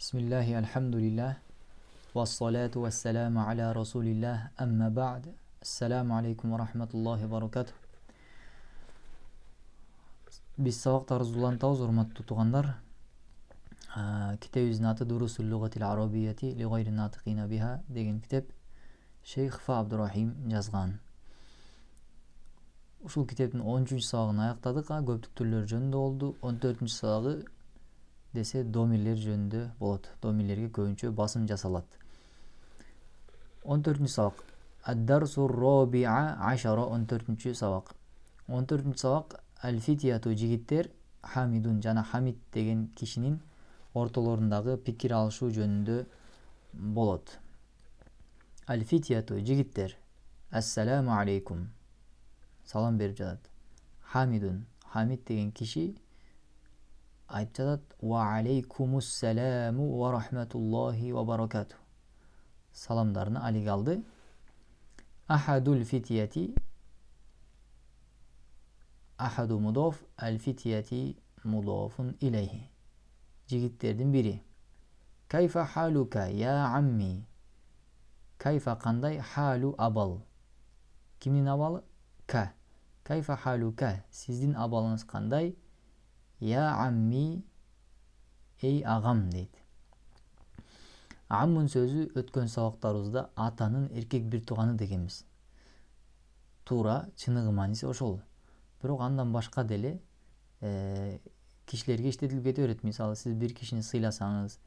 Bismillahi elhamdülillah ve salatu ve selamu ala Resulillah amma ba'd. Assalamu alaikum ve rahmatullahi ve barakatuh. Biz sabaqtarız улантабыз, урматтуу туугандар. Китебибиздин аты Дурусул лугатил арабиyyati ли гайри натиқина биха деген китеп Шейх Фа Абдурахим жазган. Ушул китептин 13-чү сабагын аяктадык. Көптүк жөнүндө болду. 14-чү сабагы десе домирлер жөнүндө болот. Домирлерге көбүнчө басым жасалат. 14-чү сабак Ад-Дарсур Раби'a Ашара 14-чү сабак. 14-чү сабак Аль-Фитияту жигиттер Хамидун жана Хамид деген кишинин ортолорундагы пикир алышуу жөнүндө болот. Аль-Фитияту жигиттер Ассаламу алейкум салам берип жатат. Хамидун Хамид деген киши айтып жатат ва алейкумуссаламу ва рахматуллахи ва баракату. Саламдарны алиге алды. Ахадул фитияти ахаду мудоф ал фитияти мудофун илейхи. Жигиттердин бири. Кайфа халука я амми. Кайфа кандай, халу абал. Кимдин абалы? Ка. Кайфа халука сиздин абалыңыз кандай? Я амми эй агам дейт. Аммын сөзү өткөн сабактарыбызда атанын эркек бир тууганы дегенбиз. Туура, чыныгы мааниси ошол. Бирок андан башка деле кишилерге иштетилип кете берет. Мисалы, сиз бир кишини сыйласаңыз,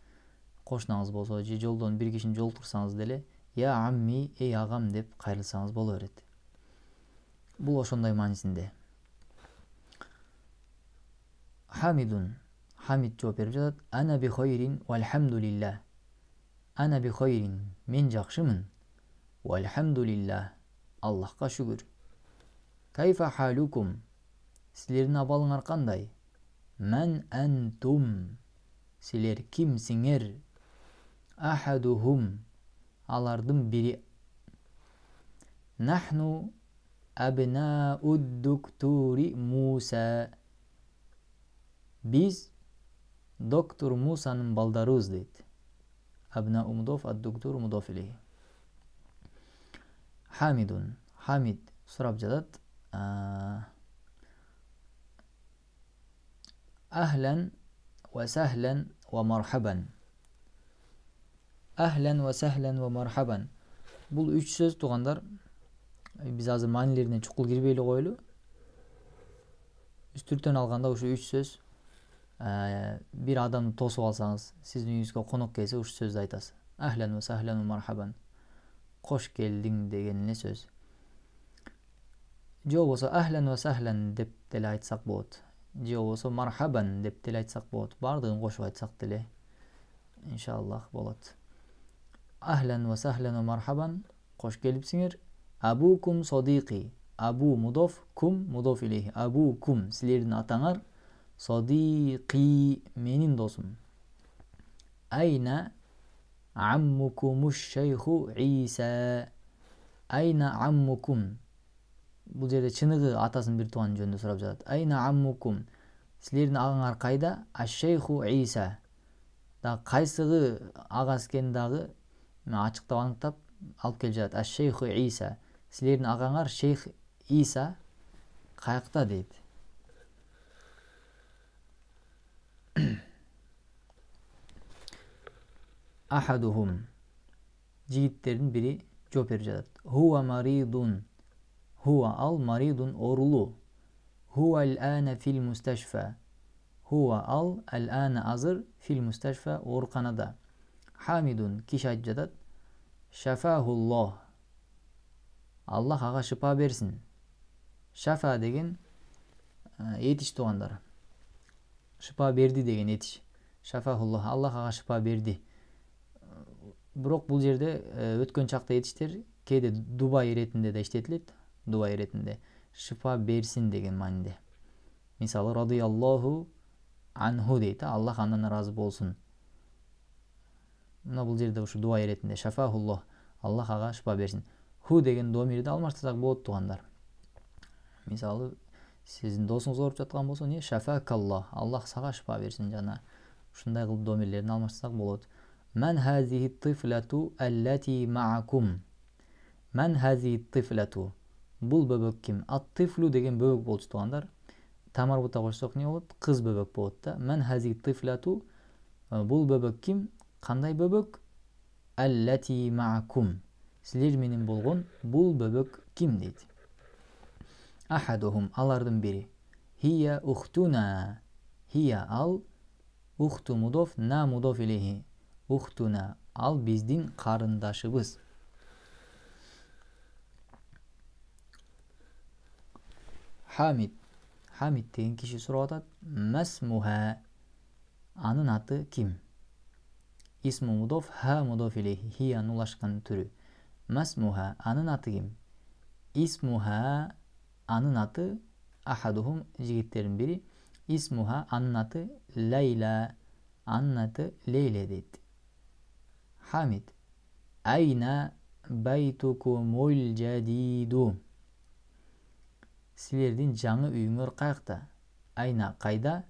кошунаңыз болсо, же жолдон бир кишини жолтурсаңыз деле, я амми эй агам деп кайрылсаңыз боло берет. Бул ошондой маанисинде. Хамидун. Хамид жооп берип жатат. Ана би хайрин вальхамдулиллах. Ана би хайрин. Мен жакшымын. Вальхамдулиллах. Аллахка шүгүр. Кайфа халукум. Силердин абалыңар кандай? Ман антум. Силер кимсиңер? Ахадухум. Алардын бири. Нахну абнауд дуктури Муса. Биз доктор Мусанын балдарыбыз дейт. Абнау мудоф ад-дуктур мудоф илейхи. Хамидун. Хамид сурап жатат. Ахлан ва сахлан ва мархабан. Ахлан ва сахлан ва мархабан. Бул үч сөз туугандар. Биз азыр маанилерине чукул кирбей эле коелу. Үстүртөн алганда ушу үч сөз бир адамды тосуп алсаңыз, сиздин үйүңүзгө конок келсе ушу сөздү айтасыз. Ахлан ва сахлан ва мархабан. Кош келдиң деген эле сөз. Же болбосо ахлан ва сахлан деп деле айтсак болот. Же болбосо мархабан деп деле айтсак болот. Бардыгын кошуп айтсак деле иншаллах болот. Ахлан ва сахлан ва мархабан. Кош келипсиңер. Абукум садиqi. Абу мудоф, кум мудоф илейхи. Абукум силердин атаңар, садиqi менин досум. Айна аммукумуш шейху Иса. Айна аммукум. Бул жерде чыныгы атасын бир тууган жөнүндө сурап жатат. Айна аммукум. Силердин агаңар кайда? Аш-шейху Иса. Да кайсыгы агасы экенин дагы ачыктап аныктап алып келип жатат. Аш-шейху Иса. Силердин агаңар шейх Иса каякта дейт. Ахадухум. Жигиттердин бири жооп берип жатат. Хуа маридун. Хуа ал маридун орулу. Хуа ал-ана фил мусташфа. Хуа ал ал-ана азыр фил мусташфа ооруканада. Хамидун киши айтып жатат. Шафахуллах. Аллах ага шыпа берсин. Шафа деген этиш туугандар. Шыпа берди деген этиш. Шафахуллах. Аллах ага шыпа берди. Бирок бул жерде өткөн чакта этиштер кээде Дубай иретинде да иштетилет. Дубай иретинде шыпа берсин деген маанинде. Мисалы радияллаху анху дейт. Аллах андан ыраазы болсун. Мына бул жерде ушу дуа иретинде шафахуллах. Аллах ага шыпа берсин. Ху деген домирди алмаштырсак болот туугандар. Мисалы, сиздин досуңуз ооруп жаткан болсо, не шафакаллах, Аллах сага шыпа берсин жана Ушундай кылып домирлерин алмаштырсак болот. Мен хазихи тифлату аллати маакум. Мен хазихи тифлату. Бул бөбөк ким? Ат-тифлу деген бөбөк болчу туугандар. Тамарбута кошсок не болот? Кыз бөбөк болот да. Мен хазихи тифлату. Бул бөбөк ким? Кандай бөбөк? Аллати маакум. Силер менен болгон бул бөбөк ким дейт. Ахадухум, алардын бири. Хия ухтуна. Хия ал. Ухту мудоф, на мудоф илейхи. Ухтуна, ал биздин карындашыбыз. Хамид. Хамид деген киши сурап атат. Масмуха. Анын аты ким? Исму мудоф, ха мудоф илейхи. Хияны улашкан түрү. Масмуха. Анын аты ким? Исмуха. Анын аты ахадухум, жигиттердин бири. Исмуха, анын аты Лейла. Анын аты Лейле дейт. Хамид. Айна байтукумул жадиду. Силердин жаңы үйүңөр каякта? Айна кайда?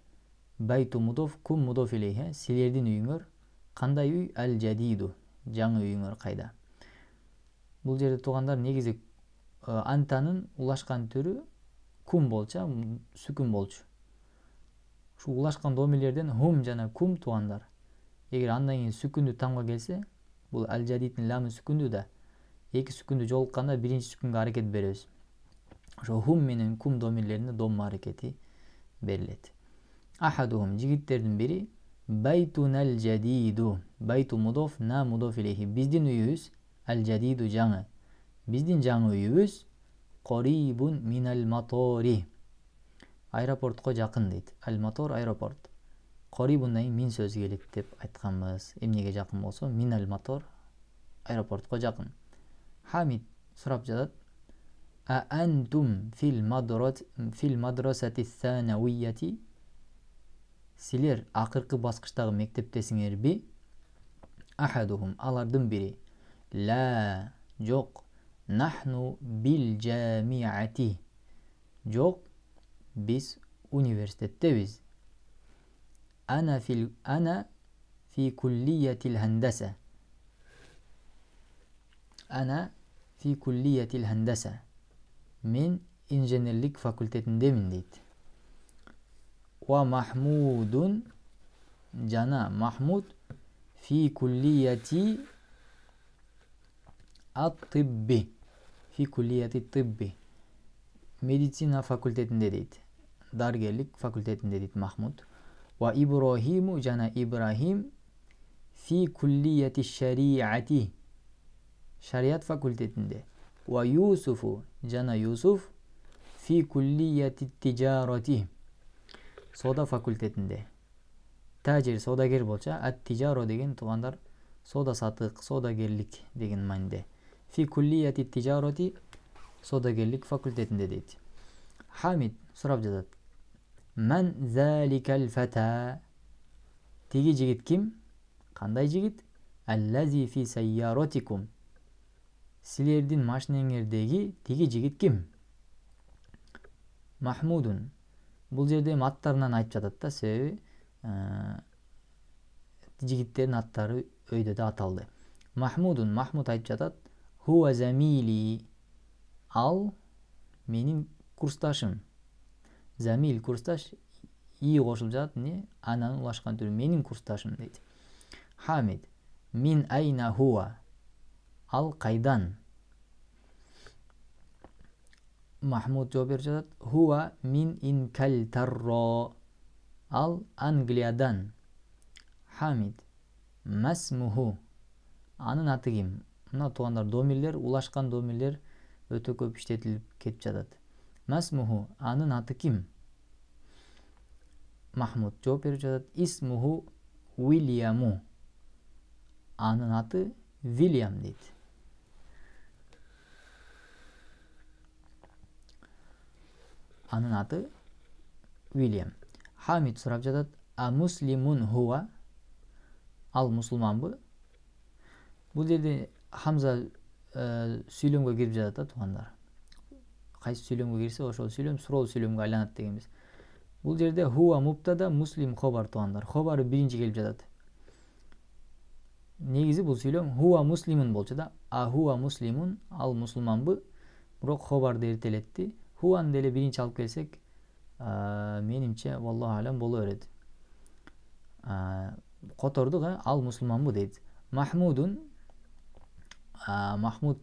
Байту мудоф, кум мудоф илейхи. Силердин үйүңөр кандай үй? Ал жадиду. Жаңы үйүңөр кайда? Бул жерде туугандар негизи антанын улашкан түрү кум болчу, сүкүн болчу. Шу улашкан домирлерден хум жана кум туугандар. Эгер андан кийин сүкүндү тамга келсе, бул ал-жадиддин ламы сүкүндү да. Эки сүкүндү жолукканда биринчи сүкүнгө аракет беребиз. Ошо хум менен кум домирлерине домма аракети берилет. Ахадухум, жигиттердин бири. Байтунал жадиду. Байту мудоф, на мудоф илейхи. Биздин үйүбүз ал-жадиду жаңы. Биздин жаңы үйүбүз корибун минал матори. Аэропортко жакын дейт. Ал-матор аэропорт. Корибундан мин сөзү келет деп айтканбыз. Эмнеге жакын болсо, минал матор аэропортко жакын. Хамид сурап жатат. А антум фил мадрасати санавияти. Силер акыркы баскычтагы мектептесиңерби? Ахадухум, алардын бири. Ла, жок. Нахну бил жамиати. Жок, биз университеттебиз. Ана фи куллиятил хандаса. Ана фи куллиятил хандаса. Мен инженерлик факультетиндемин дейт. Ва Махмудун, жана Махмуд фи куллияти ат-тибби. Фи куллияти тибби. Медицина факультетинде дейт. Дарыгерлик факультетинде дейт Махмуд. Ва Ибрахиму, жана Ибрахим фи куллияти шариати. Шариат факультетинде. Ва Юсуфу, жана Юсуф фи куллияти тижарати. Сода факультетинде. Тажир, содагер болчу. Ат-тижаро деген туугандар сода сатык, содагерлик деген мааниде. Фи куллияти тижарати, содагерлик факультетинде дейт. Хамид сурап жатат. Ман заликал фата. Тиги жигит ким? Кандай жигит? Аллази фи сайяратикум. Силердин машинеңердеги тиги жигит ким? Махмудун. Бул жерде аттарынан айтып жатат да, себеби жигиттердин аттары өйдө да аталды. Махмудун, Махмуд айтып жатат. Хуа замили. Ал менин курсташым. Замил курсташ, и кошулуп жатат, не? Ананын улашкан түрү менин курсташым дейт. Хамид. Мин айна хуа. Ал кайдан? Махмуд жооп берип жатат. Хуа мин Инкалтарро. Ал Англиядан. Хамид. Масмуху. Анын аты ким? Мына туугандар домирлер, улашкан домирлер өтө көп иштетилип кетип жатат. Масмуху. Анын аты ким? Махмуд жооп берип жатат. Исмуху Уильяму. Анын аты Вильям дейт. Анын аты Уильям. Хамид сурап жатат. А муслимун хуа. Ал мусулманбы? Бул жерде Хамза сүйлөмгө кирип жатат да туугандар. Кайсы сүйлөмгө кирсе ошол сүйлөм суроол сүйлөмгө айланат дегенбиз. Бул жерде хуа муптада, муслим хобар туугандар. Хобары биринчи келип жатат. Негизи бул сүйлөм хуа муслимун болчу да. А хуа муслимун, ал мусулманбы? Бирок хобарды эртелетти. Хуан деле биринчи алып келсек, менимче валлаху алам боло берет. Котордук, ал мусулманбы дейт. Махмудун, Махмуд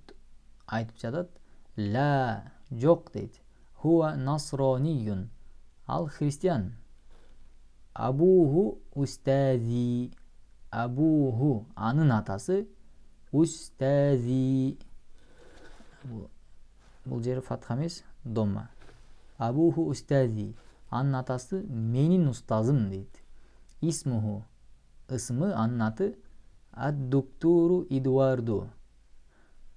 айтып жатат, ла, жок дейт. Хуа насрониюн, ал христиан. Абуху устази, абуху, анын атасы, устази, бул жери фатха эмес, домма. Абуху устази, анын атасы менин устазым дейт. Исмуху, ысмы, анын аты, ад-дуктуру Эдуарду,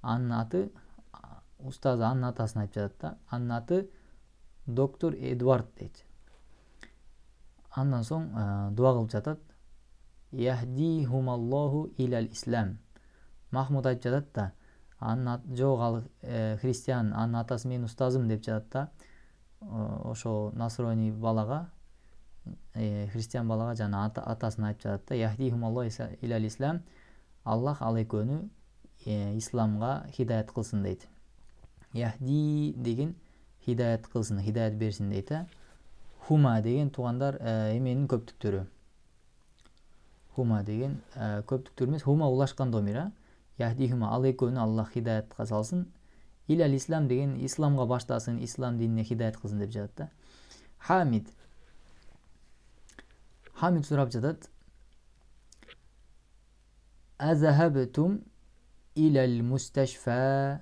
анын аты, устазы анын атасын айтып жатат да, анын аты доктор Эдуард дейт. Андан соң дуа кылып жатат. Яхдихумаллаху илал ислам. Махмуд айтып жатат да, анын жок ал христиан, анын атасы менин устазым деп жатат да. Ошо насрони балага, христиан балага жана атасын айтып жатат да. Яхдихумаллаху илал ислам. Аллах ал экөөнү исламга хидаят кылсын дейт. Яхди деген хидаят кылсын, хидаят берсин дейт. Хума деген туугандар эменин көптүктөрү. Хума деген көптүктөр эмес, хума улашкан домир. Яхдихума, ал экөөнү Аллах хидаятка салсын. Илал ислам деген исламга баштасын, ислам динине хидаят кылсын деп жатат да. Хамид. Хамид сурап жатат. Азахабтум илал мусташфа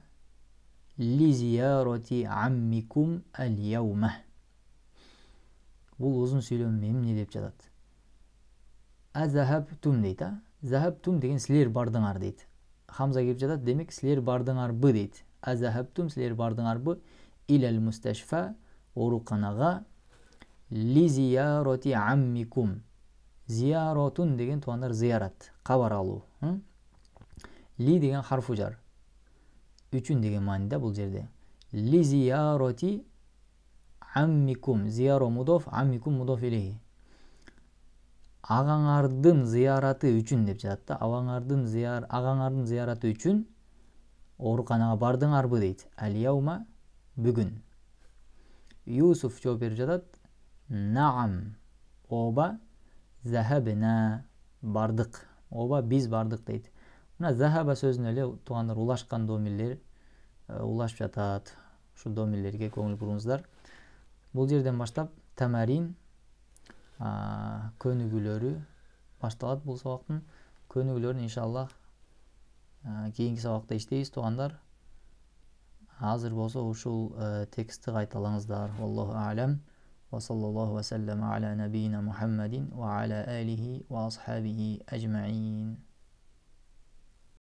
ли зиярати аммикум ал-яума. Бул узун сүйлөм эмне деп жатат. Азахабтум дейт. Захабтум деген силер бардыңар дейт. Хамза келип жатат, демек силер бардыңарбы дейт. Азахабтум, силер бардыңарбы илал мусташфа, ооруканага, ли зиярати аммикум. Зияротун деген туугандар зиярат, кабар алуу. Ли деген харфу жар. Үчүн деген мааниде бул жерде. Ли зиярати аммикум. Зияро мудоф, аммикум мудоф илейхи. Агаңардын зияраты үчүн деп жатат да. Агаңардын зияраты үчүн ооруканага бардыңарбы дейт. Ал-яума, бүгүн. Юсуф жооп берип жатат. Наам. Оба, захабна, бардык. Оба, биз бардык дейт. Мына захаба сөзүнө эле туугандар улашкан домирлер улашып жатат. Ушу домирлерге көңүл буруңуздар. Бул жерден баштап тамарин көнүгүүлөрү башталат бул сабактын. Көнүгүүлөрүн иншаллах кийинки сабакта иштейбиз туугандар. Азыр болсо ушул текстти кайталаңыздар. Аллаху а'лам. Ва саллаллаху ва саллама аля набийина Мухаммадин ва аля алихи ва асхабихи ажмаин.